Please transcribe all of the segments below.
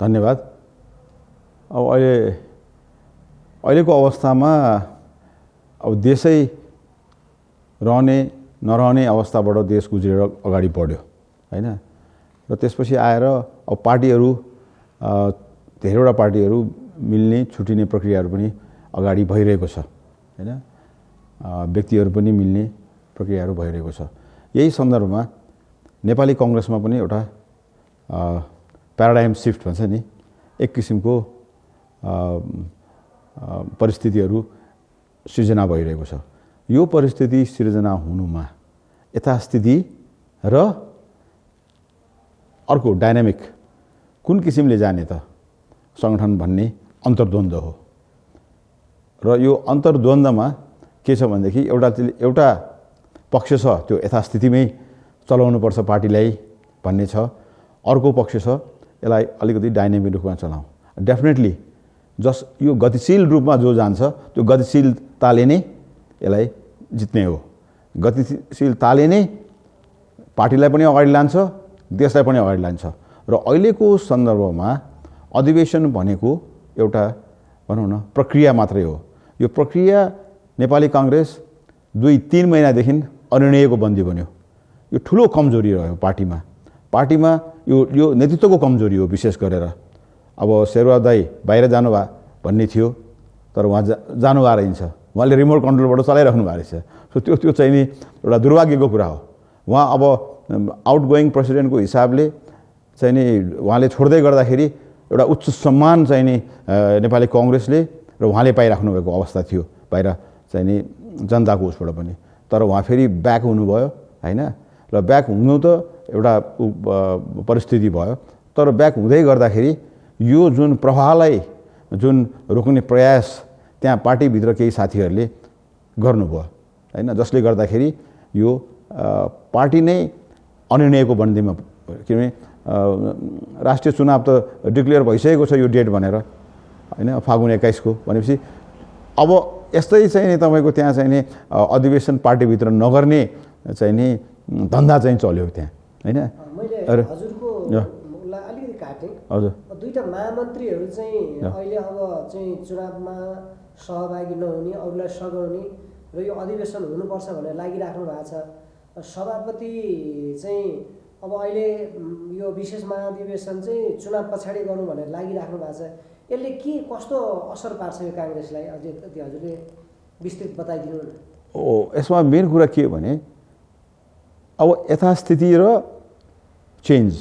धन्यवाद। अब अहिलेको अवस्थामा अब देशै रहने नरहने अवस्थाबाट देश गुज्रेर अगाडि बढ्यो हैन। र त्यसपछि आएर अब पार्टीहरू धेरैवटा पार्टीहरू मिल्ने छुटिने प्रक्रियाहरू पनि अगाडि भइरहेको छ हैन। व्यक्तिहरू पनि मिल्ने प्रक्रियाहरू भइरहेको छ। यही सन्दर्भमा नेपाली कांग्रेसमा पनि एउटा प्याराडाइम शिफ्ट भन्छ नि, एक किसिमको परिस्थितिहरू सृजना भइरहेको छ। यो परिस्थिति सृजना हुनुमा यथास्थिति र अर्को डाइनामिक कुन किसिमले जाने त संगठन भन्ने अन्तर्द्वन्द हो। र यो अन्तर्द्वन्दमा के छ भनेदेखि एउटा पक्ष छ त्यो यथास्थितिमै चलाउनुपर्छ पार्टीलाई भन्ने छ, अर्को पक्ष छ यसलाई अलिकति डाइनामिक रूपमा चलाऊ। डेफिनेटली यो गतिशील रूपमा जो जान्छ त्यो गतिशीलताले नै यसलाई जित्ने हो। गतिशीलताले नै पार्टीलाई पनि अगाडि लान्छ, देशलाई पनि अगाडि लान्छ। र अहिलेको सन्दर्भमा अधिवेशन भनेको एउटा भनौँ न प्रक्रिया मात्रै हो। यो प्रक्रिया नेपाली कांग्रेस 2-3 महिनादेखि अनिर्णयको बन्दी बन्यो। यो ठुलो कमजोरी रह्यो पार्टीमा यो नेतृत्वको कमजोरी हो। विशेष गरेर अब शेरबहादुर दाइ बाहिर जानुभयो भन्ने थियो, तर उहाँ जानु भएर हिँड्छ, उहाँले रिमोट कन्ट्रोलबाट चलाइराख्नु भएको रहेछ। सो त्यो चाहिँ नि एउटा दुर्भाग्यको कुरा हो। उहाँ अब आउटगोइङ प्रेसिडेन्टको हिसाबले चाहिँ नि उहाँले छोड्दै गर्दाखेरि एउटा उच्च सम्मान चाहिँ नि नेपाली कांग्रेसले र उहाँले पाइराख्नु भएको अवस्था थियो बाहिर चाहिँ नि जनताको उसबाट पनि। तर उहाँ फेरि ब्याक हुनुभयो हैन। र ब्याक हुनु त एउटा परिस्थिति भयो, तर ब्याक हुँदै गर्दाखेरि यो जुन प्रवाहलाई जुन रोक्ने प्रयास त्यहाँ पार्टीभित्र केही साथीहरूले गर्नुभयो हैन, जसले गर्दाखेरि यो पार्टी नै अनिर्णयको बन्दीमा, किनभने राष्ट्रिय चुनाव त डिक्लेयर भइसकेको छ यो डेट भनेर हैन, फागुन 21 को भनेपछि अब यस्तै चाहिँ नि तपाईको त्यहाँ चाहिँ नि अधिवेशन पार्टीभित्र नगर्ने चाहिँ नि धन्दा चाहिँ चल्यो त्यहाँ हैन। मैले हजुरको अलिकति काटेँ। हजुर, दुईटा महामन्त्रीहरू चाहिँ अहिले अब चाहिँ चुनावमा सहभागी नहुने, अरूलाई सघाउने र यो अधिवेशन हुनुपर्छ भनेर लागिराख्नु भएको छ। सभापति चाहिँ अब अहिले यो विशेष महाधिवेशन चाहिँ चुनाव पछाडि गर्नु भनेर लागिराख्नु भएको छ। यसले के कस्तो असर पार्छ यो कांग्रेसलाई, अझै हजुरले विस्तृत बताइदिनु न। यसमा मेन कुरा के हो भने अब यथास्थिति र चेन्ज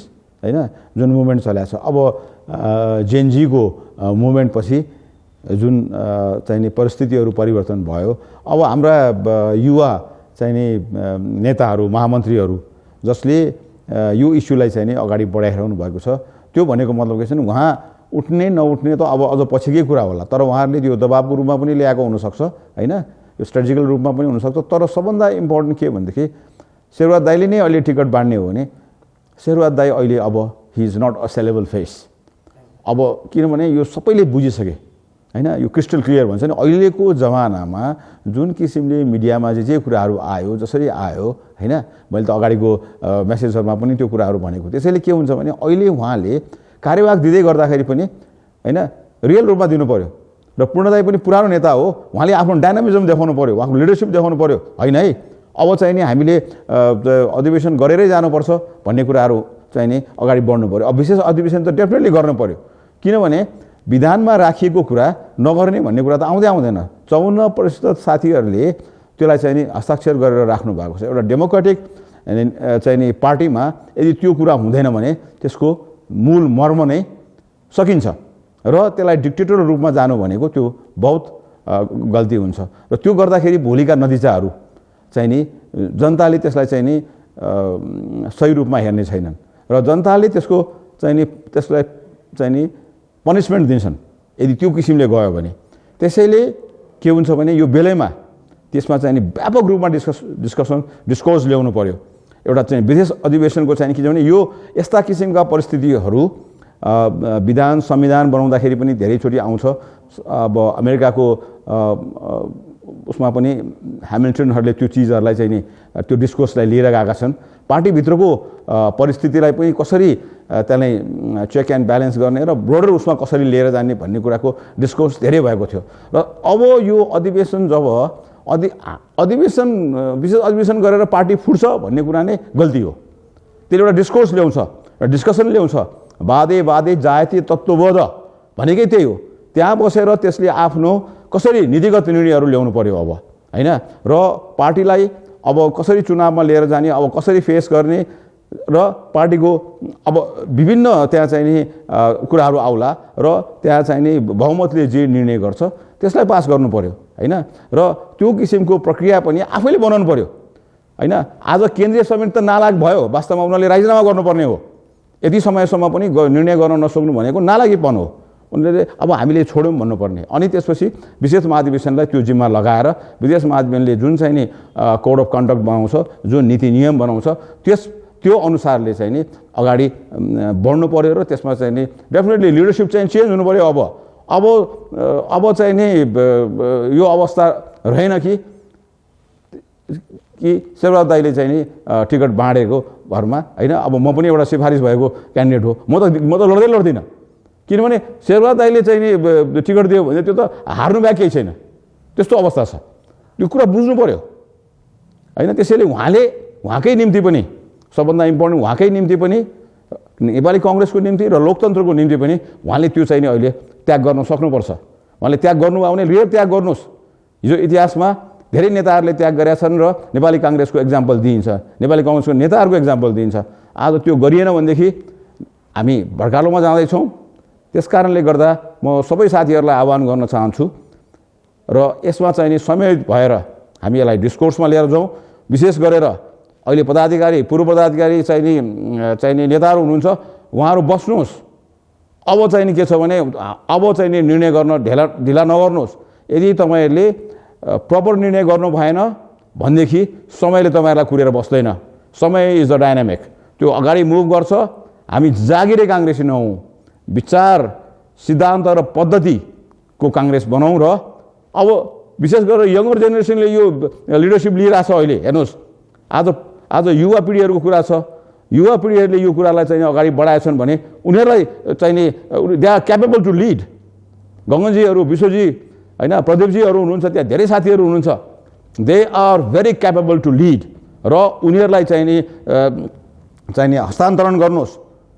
हैन, जुन मुभमेन्ट चलाएको छ। अब जेनजीको मुभमेन्ट पछि जुन चाहिँ नि परिस्थितिहरू परिवर्तन भयो, अब हाम्रा युवा चाहिँ नि नेताहरू महामन्त्रीहरू जसले यो इस्युलाई चाहिँ नि अगाडि बढाइरहनु भएको छ, त्यो भनेको मतलब के छ भने उहाँ उठ्ने नउठ्ने त अब अझ पछिकै कुरा होला, तर उहाँहरूले त्यो दबावको रूपमा पनि ल्याएको हुनसक्छ हैन, यो स्ट्रेटेजिकल रूपमा पनि हुनसक्छ। तर सबभन्दा इम्पोर्टेन्ट के भनेदेखि शेरबहादुर दाइले नै अहिले टिकट बाँड्ने हो भने शेरबहादुर दाइ अहिले अब he is not a sellable face. अब किनभने यो सबैले बुझिसके हैन, यो क्रिस्टल क्लियर भन्छ नि। अहिलेको जमानामा जुन किसिमले मिडियामा जे कुराहरू आयो, जसरी आयो हैन, मैले त अगाडिको मेसेजहरुमा पनि त्यो कुराहरू भनेको। त्यसैले के हुन्छ भने अहिले उहाँले कार्यवाहक दिँदै गर्दाखेरि पनि हैन रियल रूपमा दिनु पर्यो। र पूर्णदाई पनि पुरानो नेता हो, उहाँले आफ्नो डायनामिजम देखाउनु पर्यो, उहाँको लिडरशिप देखाउनु पर्यो हैन है। अब चाहिँ नि हामीले अधिवेशन गरेरै जानुपर्छ भन्ने कुराहरू चाहिँ नि अगाडि बढ्नु पर्यो। अब विशेष अधिवेशन त डेफिनेटली गर्नु पर्यो, किनभने विधानमा राखिएको कुरा नगर्ने भन्ने कुरा त आउँदैन। 54% साथीहरूले त्यसलाई चाहिँ नि हस्ताक्षर गरेर राख्नु भएको छ। एउटा डेमोक्रेटिक चाहिँ नि पार्टीमा यदि त्यो कुरा हुँदैन भने त्यसको मूल मर्म नै सकिन्छ र त्यसलाई डिक्टेटर रूपमा जानु भनेको त्यो बहुत गल्ती हुन्छ। र त्यो गर्दाखेरि भोलिका नतिजाहरू चाहिँ नि जनताले त्यसलाई चाहिँ नि सही रूपमा हेर्ने छैनन् र जनताले त्यसलाई चाहिँ नि पनिशमेन्ट दिन्छन् यदि त्यो किसिमले गयो भने। त्यसैले के हुन्छ भने यो बेलैमा त्यसमा चाहिँ नि व्यापक रूपमा डिस्कोर्स ल्याउनु पर्यो। एउटा चाहिँ विशेष अधिवेशनको चाहिँ किनभने यो यस्ता किसिमका परिस्थितिहरू विधान संविधान बनाउँदाखेरि पनि धेरैचोटि आउँछ। अब अमेरिकाको उसमा पनि ह्यामिल्टनहरूले त्यो चिजहरूलाई चाहिँ नि त्यो डिस्कोर्सलाई लिएर गएका छन्। पार्टीभित्रको परिस्थितिलाई पनि कसरी त्यसलाई चेक एन्ड ब्यालेन्स गर्ने र ब्रोडर उसमा कसरी लिएर जाने भन्ने कुराको डिस्कोर्स धेरै भएको थियो र अब यो अधिवेशन जब अधिवेशन विशेष अधिवेशन गरेर पार्टी फुट्छ भन्ने कुरा नै गल्ती हो। त्यसले एउटा डिस्कोर्स ल्याउँछ र डिस्कसन ल्याउँछ। वादे वादे जायते तत्त्वबोध भनेकै त्यही हो। त्यहाँ बसेर त्यसले आफ्नो कसरी नीतिगत निर्णयहरू ल्याउनु पर्यो अब हैन र पार्टीलाई अब कसरी चुनावमा लिएर जाने, अब कसरी फेस गर्ने र पार्टीको अब विभिन्न त्यहाँ चाहिँ नि कुराहरू आउला र त्यहाँ चाहिँ नि बहुमतले जे निर्णय गर्छ त्यसलाई पास गर्नु पर्यो हैन र त्यो किसिमको प्रक्रिया पनि आफैले बनाउनु पर्यो हैन। आज केन्द्रीय समिति त नालायक भयो, वास्तवमा उनीहरूले राजीनामा गर्नुपर्ने हो। यति समयसम्म पनि निर्णय गर्न नसक्नु भनेको नालायकीपन हो। उनीहरूले अब हामीले छोड्यौँ भन्नुपर्ने। अनि त्यसपछि विशेष महाधिवेशनलाई त्यो जिम्मा लगाएर विशेष महाधिवेशनले जुन चाहिँ नि कोड अफ कन्डक्ट बनाउँछ, जुन नीति नियम बनाउँछ त्यो अनुसारले चाहिँ नि अगाडि बढ्नु पर्यो र त्यसमा चाहिँ नि डेफिनेटली लिडरसिप चाहिँ चेन्ज हुनु पर्यो। अब चाहिँ नि यो अवस्था रहेन कि शेरबहादुर दाइले चाहिँ नि टिकट बाँडेको भरमा हैन। अब म पनि एउटा सिफारिस भएको क्यान्डिडेट हो, म त लड्दिनँ किनभने शेरबहादुर दाइले चाहिँ नि टिकट दियो भने त्यो त हार्नु बाहेक केही छैन, त्यस्तो अवस्था छ। यो कुरा बुझ्नु पर्यो हैन। त्यसैले उहाँकै निम्ति पनि सबभन्दा इम्पोर्टेन्ट उहाँकै निम्ति पनि नेपाली कांग्रेसको निम्ति र लोकतन्त्रको निम्ति पनि उहाँले त्यो चाहिँ नि अहिले त्याग गर्न सक्नुपर्छ। उहाँले त्याग गर्नुभयो भने रियल त्याग गर्नुहोस्। हिजो इतिहासमा धेरै नेताहरूले त्याग गरेका छन् र नेपाली कांग्रेसको एक्जाम्पल दिइन्छ, नेपाली कांग्रेसको नेताहरूको एक्जाम्पल दिइन्छ। आज त्यो गरिएन भनेदेखि हामी भड्कालोमा जाँदैछौँ। त्यसकारणले गर्दा म सबै साथीहरूलाई आह्वान गर्न चाहन्छु र यसमा चाहिँ नि समय भएर हामी यसलाई डिस्कोर्समा लिएर जाउँ। विशेष गरेर अहिले पदाधिकारी पूर्व पदाधिकारी चाहिँ नि नेताहरू हुनुहुन्छ, उहाँहरू बस्नुहोस्। अब चाहिँ नि के छ भने अब चाहिँ नि निर्णय गर्न ढिला नगर्नुहोस्। यदि तपाईँहरूले प्रपर निर्णय गर्नु भएन भनेदेखि समयले तपाईँहरूलाई कुरेर बस्दैन। समय इज द डाइनामिक, त्यो अगाडि मुभ गर्छ। हामी जागिरे काङ्ग्रेसी नहौँ, विचार सिद्धान्त र पद्धतिको काङ्ग्रेस बनाउँ र अब विशेष गरेर यङ्गर जेनेरेसनले यो लिडरसिप लिइरहेछ। अहिले हेर्नुहोस् आज युवा पिँढीहरूको कुरा छ। युवा पिँढीहरूले यो कुरालाई चाहिँ अगाडि बढाएछन् भने उनीहरूलाई चाहिँ नि they are capable to lead. गगनजीहरू, विश्वजी हैन, प्रदीपजीहरू हुनुहुन्छ, त्यहाँ धेरै साथीहरू हुनुहुन्छ। They are very capable to lead र उनीहरूलाई चाहिँ नि हस्तान्तरण गर्नुहोस्।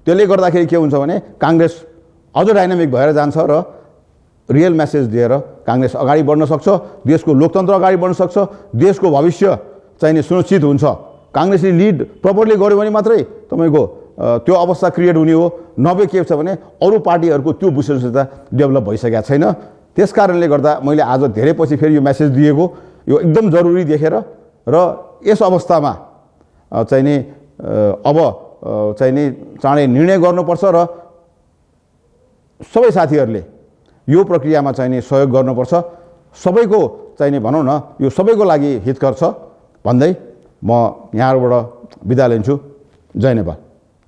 त्यसले गर्दाखेरि के हुन्छ भने काङ्ग्रेस अझ डाइनामिक भएर जान्छ र रियल मेसेज दिएर काङ्ग्रेस अगाडि बढ्न सक्छ। देशको लोकतन्त्र अगाडि बढ्न सक्छ। देशको भविष्य चाहिँ नि सुनिश्चित हुन्छ। काङ्ग्रेसले लिड प्रपरली गर्यो भने मात्रै तपाईँको त्यो अवस्था क्रिएट हुने हो। नभए के छ भने अरू पार्टीहरूको त्यो विश्वसनीयता डेभलप भइसकेको छैन। त्यस कारणले गर्दा मैले आज धेरै पछि फेरि यो मेसेज दिएको, यो एकदम जरुरी देखेर र यस अवस्थामा चाहिँ नि अब चाहिँ नि चाँडै निर्णय गर्नुपर्छ र सबै साथीहरूले यो प्रक्रियामा चाहिँ नि सहयोग गर्नुपर्छ। सबैको चाहिँ नि भनौँ न यो सबैको लागि हितकर छ भन्दै म यहाँबाट बिदा लिन्छु। जय नेपाल।